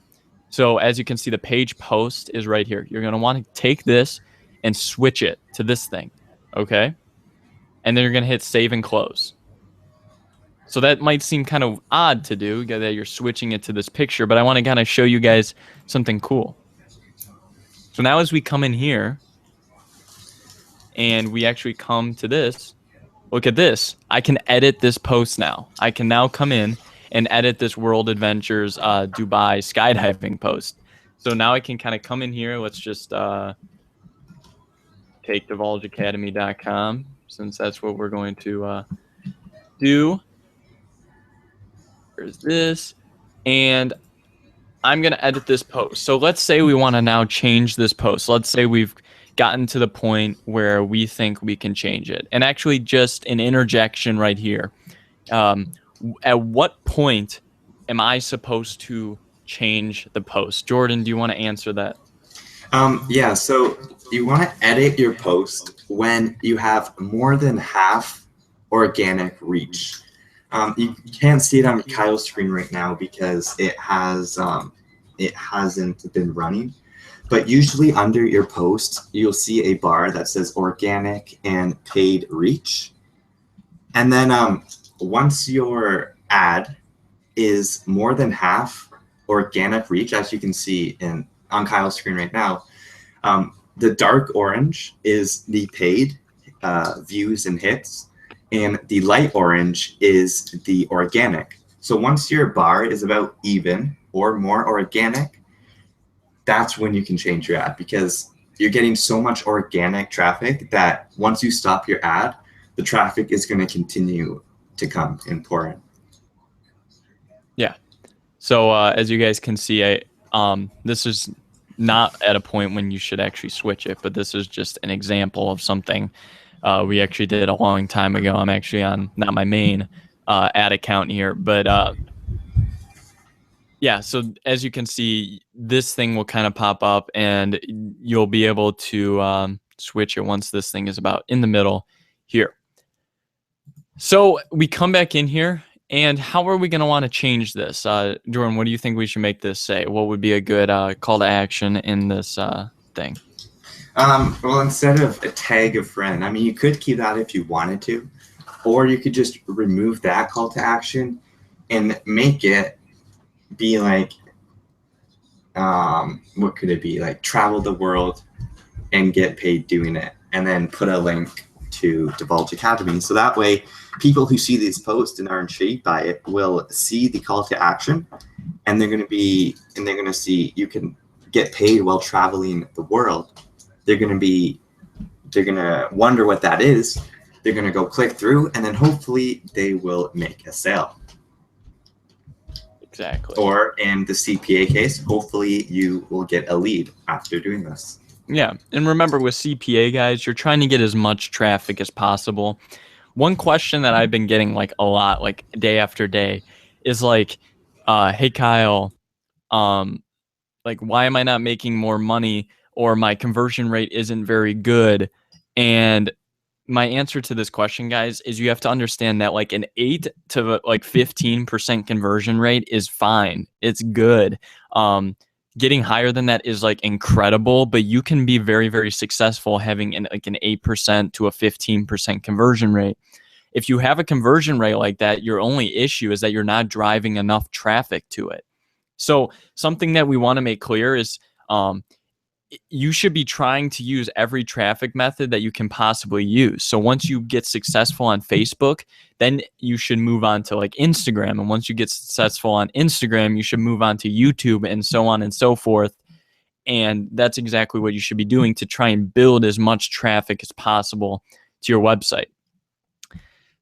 So as you can see, the page post is right here. You're going to want to take this and switch it to this thing. Okay, and then you're going to hit save and close. So that might seem kind of odd to do, that you're switching it to this picture, but I want to kind of show you guys something cool. So now as we come in here and we actually come to this, look at this. I can edit this post now. I can now come in and edit this World Adventures Dubai skydiving post. So now I can kind of come in here. Let's just take divulgeacademy.com, since that's what we're going to do. There's this, and I'm going to edit this post. So let's say we want to now change this post. Let's say we've gotten to the point where we think we can change it. And actually, just an interjection right here. At what point am I supposed to change the post? Jordan, do you want to answer that? Yeah, so you want to edit your post when you have more than half organic reach. You can't see it on Kyle's screen right now because it hasn't been running. But usually under your post, you'll see a bar that says organic and paid reach. And then once your ad is more than half organic reach, as you can see on Kyle's screen right now, the dark orange is the paid views and hits, and the light orange is the organic. So once your bar is about even or more organic, that's when you can change your ad, because you're getting so much organic traffic that once you stop your ad, the traffic is going to continue to come and pour in. Yeah. So as you guys can see, this is not at a point when you should actually switch it, but this is just an example of something we actually did a long time ago. I'm actually on not my main ad account here, but yeah, so as you can see, this thing will kind of pop up and you'll be able to switch it once this thing is about in the middle here. So we come back in here, and how are we going to want to change this? Jordan, what do you think we should make this say? What would be a good call to action in this thing? Well, instead of a tag a friend, I mean, you could keep that if you wanted to, or you could just remove that call to action and make it be like, what could it be? Like travel the world and get paid doing it, and then put a link to Divulge Academy. So that way, people who see these posts and are intrigued by it will see the call to action, and they're going to see you can get paid while traveling the world. They're going to wonder what that is. They're going to go click through, and then hopefully they will make a sale. Exactly. Or in the CPA case, hopefully you will get a lead after doing this. Yeah. And remember, with CPA, guys, you're trying to get as much traffic as possible. One question that I've been getting like a lot, like day after day, is like, hey, Kyle, like, why am I not making more money, or my conversion rate isn't very good? And my answer to this question, guys, is you have to understand that like an 8 to like 15% conversion rate is fine. It's good. Getting higher than that is like incredible, but you can be very, very successful having an 8% to a 15% conversion rate. If you have a conversion rate like that, your only issue is that you're not driving enough traffic to it. So something that we want to make clear is you should be trying to use every traffic method that you can possibly use. So once you get successful on Facebook, then you should move on to like Instagram. And once you get successful on Instagram, you should move on to YouTube, and so on and so forth. And that's exactly what you should be doing to try and build as much traffic as possible to your website.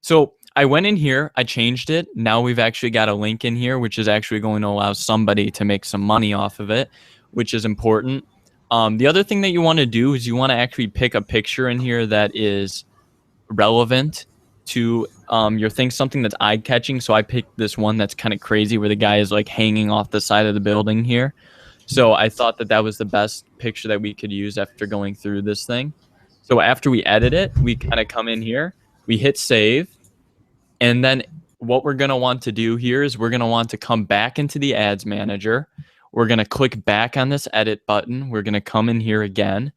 So I went in here, I changed it. Now we've actually got a link in here, which is actually going to allow somebody to make some money off of it, which is important. The other thing that you want to do is you want to actually pick a picture in here that is relevant to your thing, something that's eye-catching. So I picked this one that's kind of crazy where the guy is like hanging off the side of the building here. So I thought that that was the best picture that we could use after going through this thing. So after we edit it, we kind of come in here, we hit save, and then what we're going to want to do here is we're going to want to come back into the ads manager. We're going to click back on this edit button. We're going to come in here again.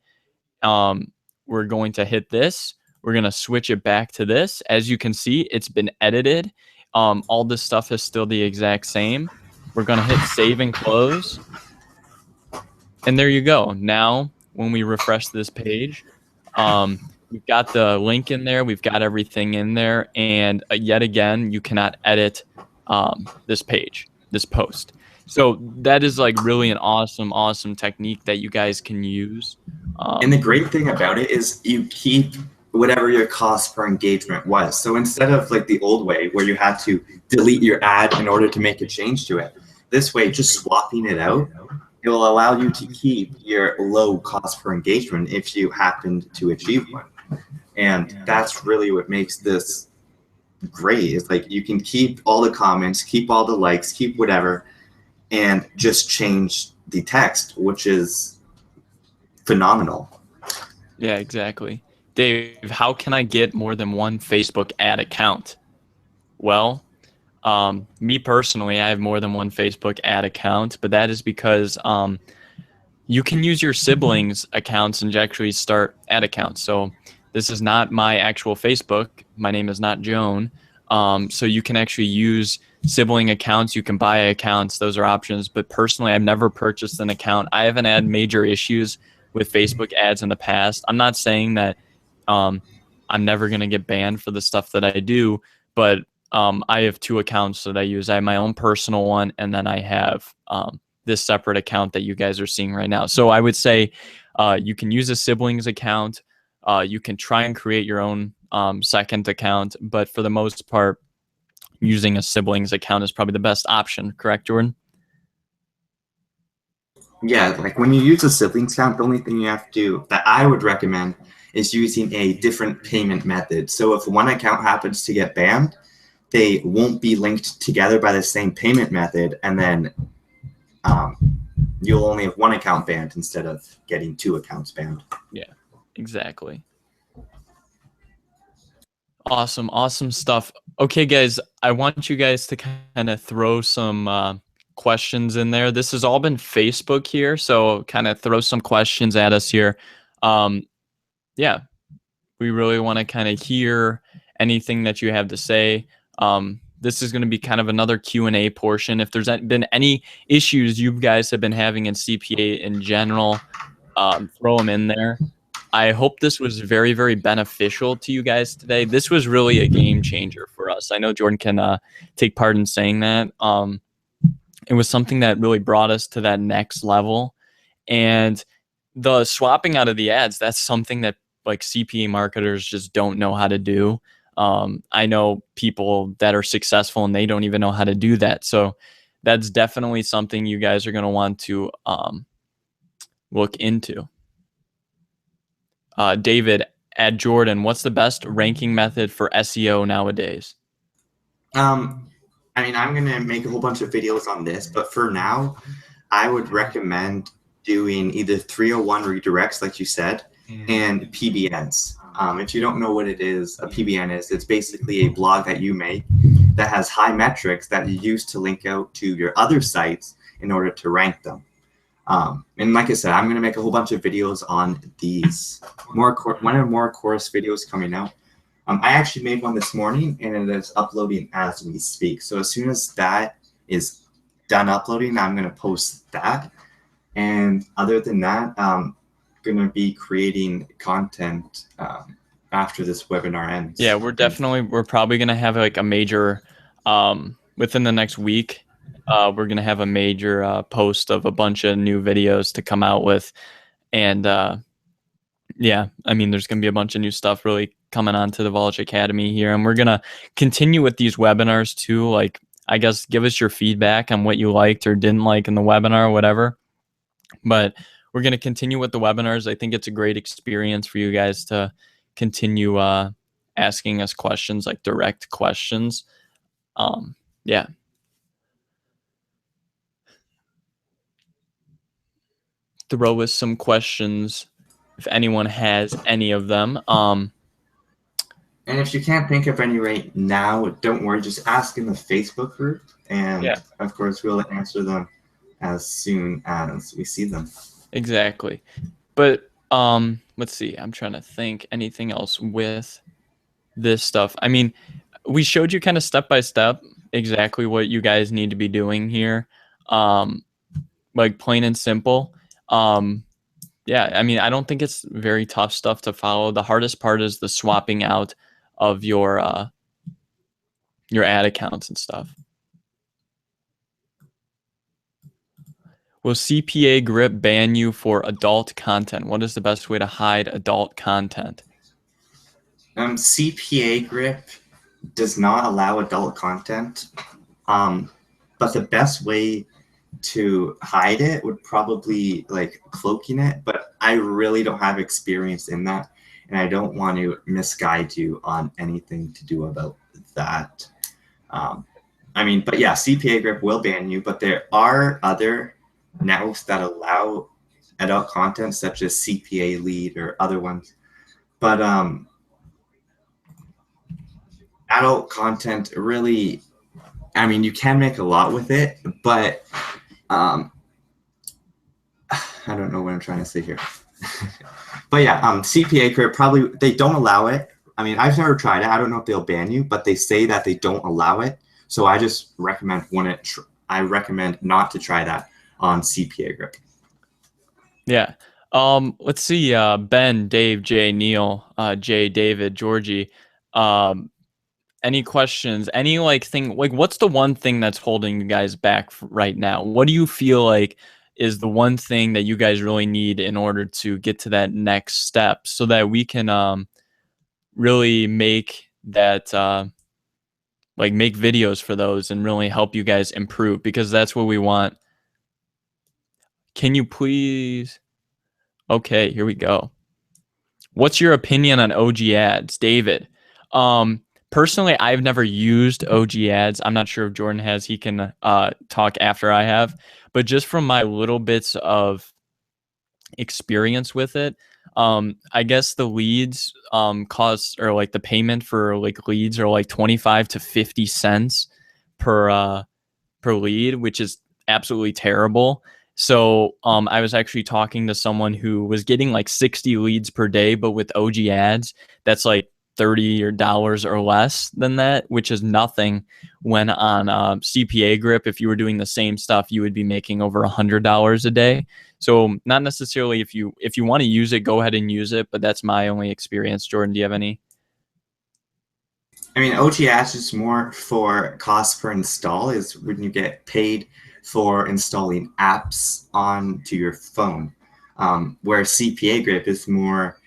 We're going to hit this. We're going to switch it back to this. As you can see, it's been edited. All this stuff is still the exact same. We're going to hit save and close. And there you go. Now, when we refresh this page, we've got the link in there. We've got everything in there. And yet again, you cannot edit this page, this post. So that is like really an awesome technique that you guys can use. And the great thing about it is you keep whatever your cost per engagement was. So instead of like the old way where you had to delete your ad in order to make a change to it, this way, just swapping it out, it will allow you to keep your low cost per engagement if you happened to achieve one. And that's really what makes this great. It's like you can keep all the comments, keep all the likes, keep whatever, and just change the text, which is phenomenal. Yeah, exactly. Dave, how can I get more than one Facebook ad account? Well, me personally, I have more than one Facebook ad account, but that is because you can use your siblings' accounts and actually start ad accounts. So this is not my actual Facebook. My name is not Joan. So you can actually use sibling accounts. You can buy accounts. Those are options. But personally, I've never purchased an account. I haven't had major issues with Facebook ads in the past. I'm not saying that I'm never going to get banned for the stuff that I do, but I have two accounts that I use. I have my own personal one, and then I have this separate account that you guys are seeing right now. So I would say you can use a siblings account. You can try and create your own second account, but for the most part, using a siblings account is probably the best option. Correct, Jordan? Yeah, like when you use a siblings count, the only thing you have to do that I would recommend is using a different payment method. So if one account happens to get banned, they won't be linked together by the same payment method, and then um, you'll only have one account banned instead of getting two accounts banned. Yeah, exactly. Awesome stuff. Okay, guys, I want you guys to kind of throw some questions in there. This has all been Facebook here, so kind of throw some questions at us here. Yeah, we really want to kind of hear anything that you have to say. This is going to be kind of another Q&A portion. If there's been any issues you guys have been having in CPA in general, throw them in there. I hope this was very, very beneficial to you guys today. This was really a game changer for us. I know Jordan can take part in saying that. It was something that really brought us to that next level. And the swapping out of the ads, that's something that like CPA marketers just don't know how to do. I know people that are successful and they don't even know how to do that. So that's definitely something you guys are going to want to look into. David, at Jordan, what's the best ranking method for SEO nowadays? I mean, I'm going to make a whole bunch of videos on this, but for now, I would recommend doing either 301 redirects, like you said, and PBNs. If you don't know what it is, a PBN is, it's basically a blog that you make that has high metrics that you use to link out to your other sites in order to rank them. And like I said, I'm going to make a whole bunch of videos on these. More course videos coming out. I actually made one this morning, and it is uploading as we speak. So as soon as that is done uploading, I'm going to post that. And other than that, I'm going to be creating content after this webinar ends. Yeah, we're probably going to have like a major, within the next week, we're going to have a major post of a bunch of new videos to come out with. And yeah, I mean, there's going to be a bunch of new stuff really coming on to the Divulge Academy here. And we're going to continue with these webinars too. Like, I guess, give us your feedback on what you liked or didn't like in the webinar or whatever. But we're going to continue with the webinars. I think it's a great experience for you guys to continue asking us questions, like direct questions. Yeah. Throw us some questions if anyone has any of them. And if you can't think of any right now, don't worry. Just ask in the Facebook group. And yeah, of course, we'll answer them as soon as we see them. Exactly. But let's see. I'm trying to think anything else with this stuff. I mean, we showed you kind of step by step exactly what you guys need to be doing here. Like plain and simple. Yeah, I mean, I don't think it's very tough stuff to follow. The hardest part is the swapping out of your ad accounts and stuff. Will CPA Grip ban you for adult content? What is the best way to hide adult content? CPA Grip does not allow adult content, but the best way to hide it would probably like cloaking it, but I really don't have experience in that, and I don't want to misguide you on anything to do about that. I mean, but yeah, CPA Grip will ban you, but there are other networks that allow adult content, such as CPA Lead or other ones. But adult content really, I mean, you can make a lot with it, but I don't know what I'm trying to say here. But yeah, CPA Grip probably, they don't allow it. I mean, I've never tried it. I don't know if they'll ban you, but they say that they don't allow it. So I just recommend I recommend not to try that on CPA Grip. Yeah. Let's see. Ben, Dave, Jay, Neil, Jay, David, Georgie. Any questions? Any what's the one thing that's holding you guys back right now? What do you feel like is the one thing that you guys really need in order to get to that next step so that we can really make that make videos for those and really help you guys improve, because that's what we want. Can you please? Okay, here we go. What's your opinion on OG ads, David? Personally, I've never used OG ads. I'm not sure if Jordan has. He can talk after I have. But just from my little bits of experience with it, I guess the leads cost, or like the payment for like leads, are like 25 to 50 cents per lead, which is absolutely terrible. So I was actually talking to someone who was getting like 60 leads per day, but with OG ads, that's like $30 or less than that, which is nothing. When on CPA Grip, if you were doing the same stuff, you would be making over $100 a day. So not necessarily, if you want to use it, go ahead and use it. But that's my only experience. Jordan, do you have any? I mean, OG ads is more for cost per install, is when you get paid for installing apps onto your phone, where CPA Grip is more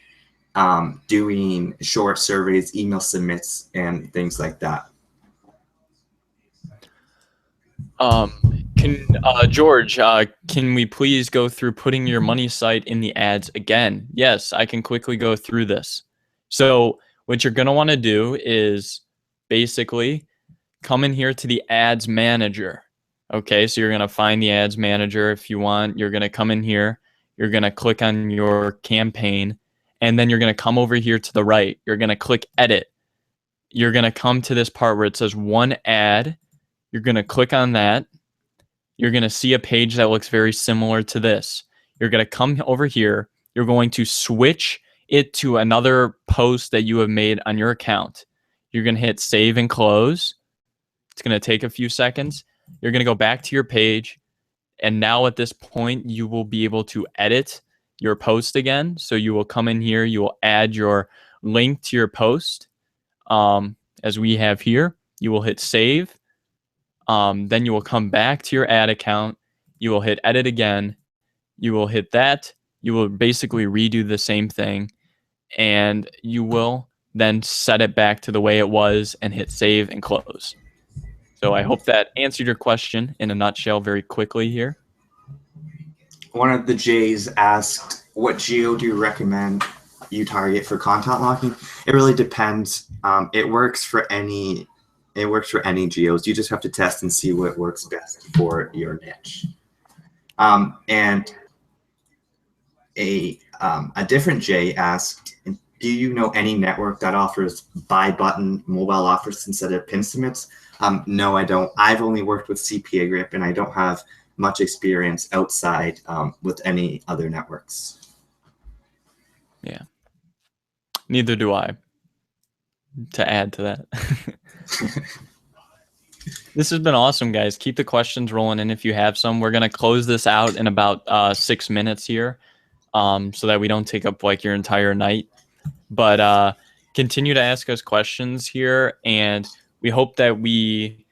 doing short surveys, email submits, and things like that. Can George, can we please go through putting your money site in the ads again? Yes, I can quickly go through this. So what you're gonna want to do is basically come in here to the ads manager. Okay, so you're gonna find the ads manager. If you want, you're gonna come in here, you're gonna click on your campaign, and then you're gonna come over here to the right. You're gonna click edit. You're gonna come to this part where it says one ad. You're gonna click on that. You're going to see a page that looks very similar to this. You're going to come over here. You're going to switch it to another post that you have made on your account. You're going to hit save and close. It's going to take a few seconds. You're going to go back to your page. And now at this point, you will be able to edit your post again. So you will come in here. You will add your link to your post, as we have here. You will hit save. Then you will come back to your ad account. You will hit edit again. You will hit that. You will basically redo the same thing. And you will then set it back to the way it was and hit save and close. So I hope that answered your question in a nutshell very quickly here. One of the Jays asked, what geo do you recommend you target for content locking? It really depends. It works for any geos. You just have to test and see what works best for your niche. And a different Jay asked, do you know any network that offers buy button mobile offers instead of pin submits? No, I don't. I've only worked with CPA Grip, and I don't have much experience outside with any other networks. Yeah. Neither do I, to add to that. This has been awesome, guys. Keep the questions rolling in if you have some. We're going to close this out in about 6 minutes here, so that we don't take up like your entire night. But continue to ask us questions here, and we hope that we,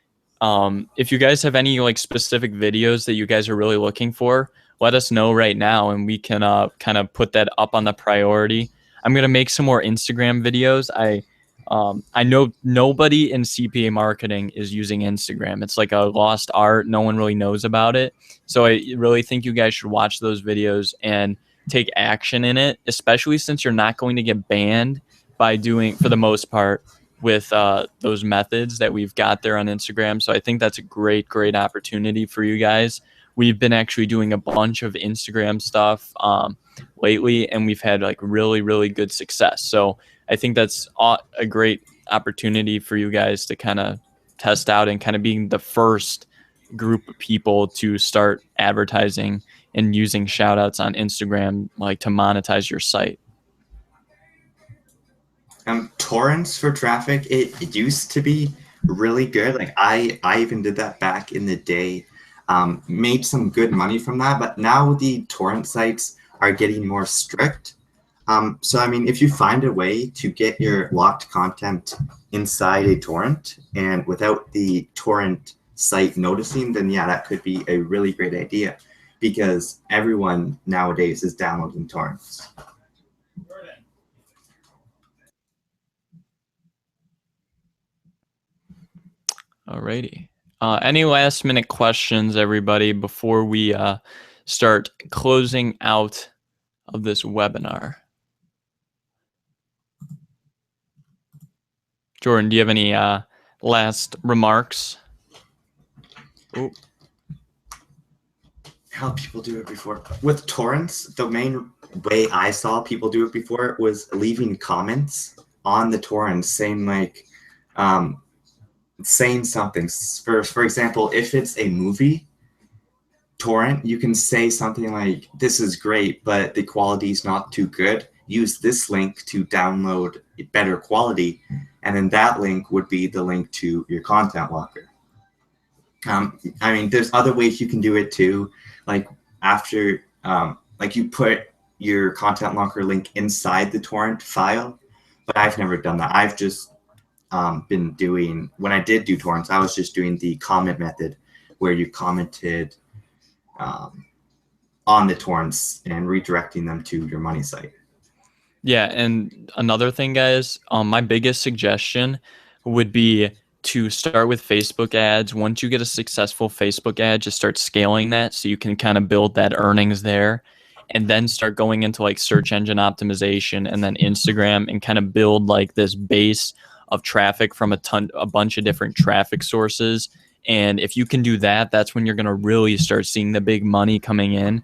if you guys have any like specific videos that you guys are really looking for, let us know right now, and we can kind of put that up on the priority. I'm going to make some more Instagram videos. I know nobody in CPA marketing is using Instagram. It's like a lost art. No one really knows about it. So I really think you guys should watch those videos and take action in it, especially since you're not going to get banned by doing, for the most part, with those methods that we've got there on Instagram. So I think that's a great opportunity for you guys. We've been actually doing a bunch of Instagram stuff lately, and we've had like really good success. So I think that's a great opportunity for you guys to kind of test out and kind of being the first group of people to start advertising and using shout outs on Instagram, like to monetize your site. Torrents for traffic, it used to be really good. Like I even did that back in the day, made some good money from that, but now the torrent sites are getting more strict. So, I mean, if you find a way to get your locked content inside a torrent and without the torrent site noticing, then yeah, that could be a really great idea, because everyone nowadays is downloading torrents. Alrighty. Any last minute questions, everybody, before we start closing out of this webinar. Jordan, do you have any last remarks? Ooh. How people do it before with torrents, the main way I saw people do it before was leaving comments on the torrents saying like saying something. For example, if it's a movie torrent, you can say something like, this is great, but the quality is not too good. Use this link to download better quality. And then that link would be the link to your content locker. I mean, there's other ways you can do it too. Like after, like you put your content locker link inside the torrent file, but I've never done that. I've just been doing, when I did do torrents, I was just doing the comment method where you commented on the torrents and redirecting them to your money site. Yeah, and another thing, guys, my biggest suggestion would be to start with Facebook ads. Once you get a successful Facebook ad, just start scaling that so you can kind of build that earnings there, and then start going into like search engine optimization and then Instagram and kind of build like this base of traffic from a bunch of different traffic sources. And if you can do that, that's when you're going to really start seeing the big money coming in.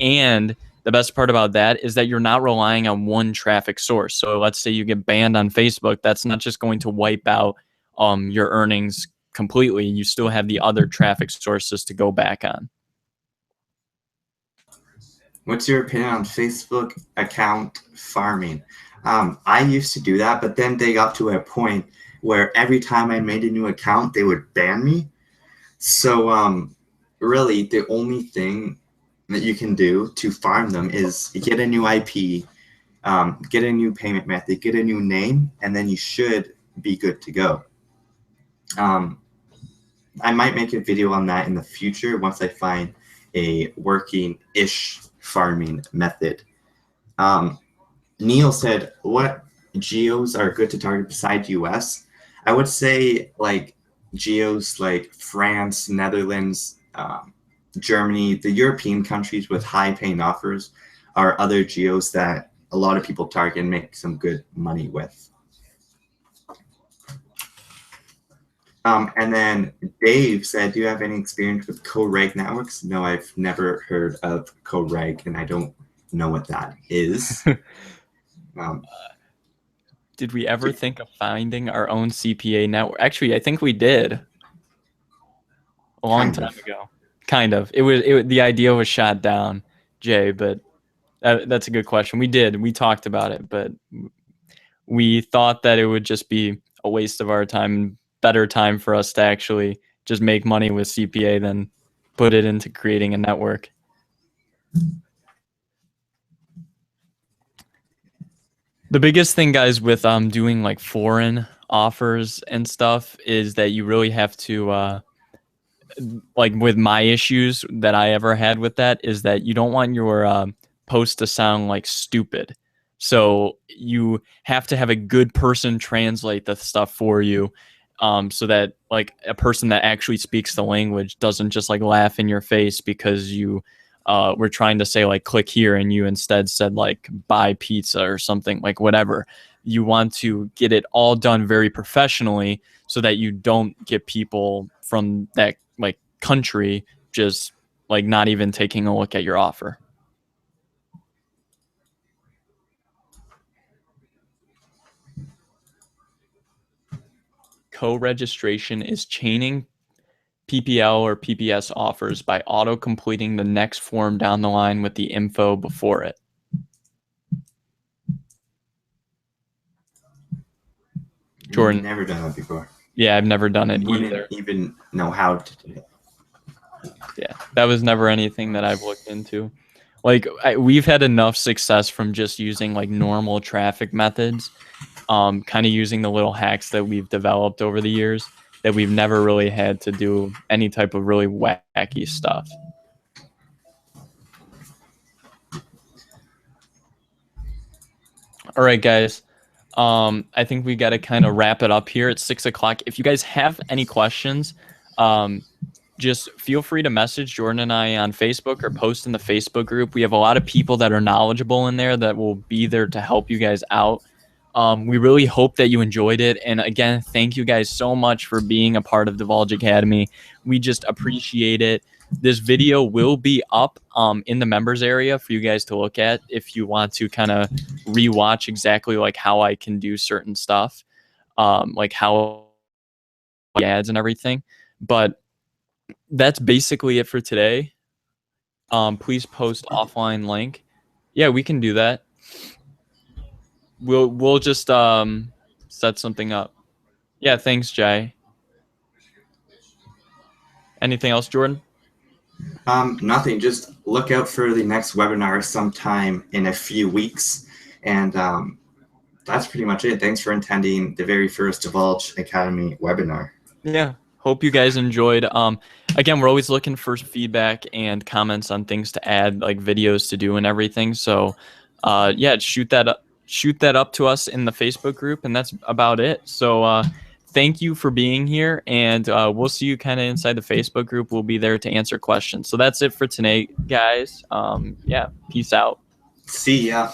And the best part about that is that you're not relying on one traffic source. So let's say you get banned on Facebook, that's not just going to wipe out your earnings completely. You still have the other traffic sources to go back on. What's your opinion on Facebook account farming? I used to do that, but then they got to a point where every time I made a new account, they would ban me. So really, the only thing that you can do to farm them is get a new IP, get a new payment method, get a new name, and then you should be good to go. I might make a video on that in the future once I find a working-ish farming method. Neil said, what geos are good to target besides US? I would say like geos like France, Netherlands, Germany, the European countries with high paying offers are other geos that a lot of people target and make some good money with. And then Dave said, do you have any experience with co-reg networks? No, I've never heard of co-reg, and I don't know what that is. Did we ever think of finding our own CPA network? Actually, I think we did a long time ago. Kind of. The idea was shot down, Jay, but that's a good question. We talked about it, but we thought that it would just be a waste of our time, better time for us to actually just make money with CPA than put it into creating a network. The biggest thing, guys, with doing like foreign offers and stuff is that you really have to like with my issues that I ever had with that is that you don't want your post to sound like stupid. So you have to have a good person translate the stuff for you, so that like a person that actually speaks the language doesn't just like laugh in your face because you were trying to say like click here and you instead said like buy pizza or something, like whatever. You want to get it all done very professionally so that you don't get people from that like country just like not even taking a look at your offer. Co-registration is chaining PPL or PPS offers by auto-completing the next form down the line with the info before it. Jordan. Never done that before. Yeah, I've never done it Wouldn't even know how to do it. Yeah, that was never anything that I've looked into. Like we've had enough success from just using like normal traffic methods, kind of using the little hacks that we've developed over the years, that we've never really had to do any type of really wacky stuff. All right, guys. I think we got to kind of wrap it up here at 6 o'clock. If you guys have any questions, just feel free to message Jordan and I on Facebook or post in the Facebook group. We have a lot of people that are knowledgeable in there that will be there to help you guys out. We really hope that you enjoyed it. And again, thank you guys so much for being a part of Divulge Academy. We just appreciate it. This video will be up in the members area for you guys to look at if you want to kind of rewatch exactly like how I can do certain stuff, like how ads and everything. But that's basically it for today. Please post offline link. Yeah, we can do that. We'll just set something up. Yeah, thanks, Jay. Anything else, Jordan? Nothing. Just look out for the next webinar sometime in a few weeks. And that's pretty much it. Thanks for attending the very first Divulge Academy webinar. Yeah. Hope you guys enjoyed. Again, we're always looking for feedback and comments on things to add, like videos to do and everything. So yeah, shoot that up to us in the Facebook group, and that's about it. So thank you for being here, and we'll see you kind of inside the Facebook group. We'll be there to answer questions. So that's it for tonight, guys. Yeah, peace out. See ya.